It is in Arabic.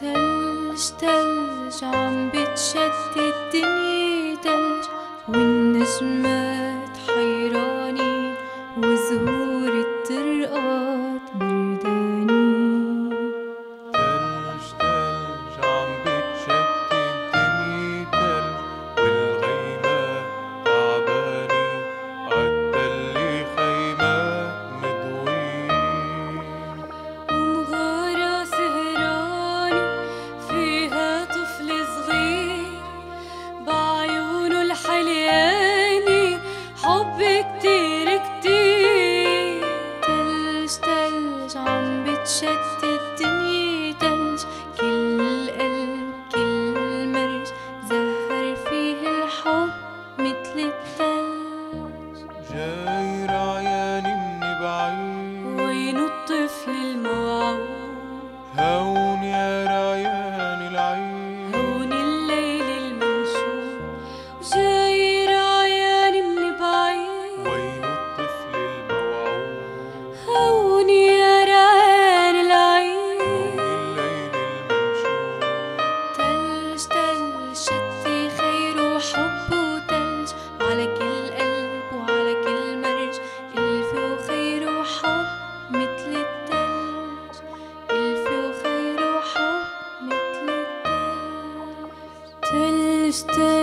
تلج تلج عم بتشتت الدنيا تلج، والنجمات حيراني وزهور الطرقات برداني. تلج تلج عم بتشتت الدنيا تلج، والغيمات تعباني عالتلي خيمات مضويين. ومغارة سهراني فيها طفل صغير بعيونه الحلياني حب كتير كتير. تلج تلج عم بتشتت الدنيا تلج، كل قلب كل مرج زهر فيه الحب متل التلج. جاي رعياني من بعيد، وينو الطفل الموعود؟ هون يا رعيان العيد. هون الليل المنشود، جاي رعياني من بعيد. وين الطفل الموعود؟ هون يا رعيان هون العيد. الليل المنشود. تلج تلج شتي خير وحب وتلج، على كل قلب وعلى كل مرج ألف وخير وحب متل التلج. ألف وخير وحب متل التلج. تلج تلج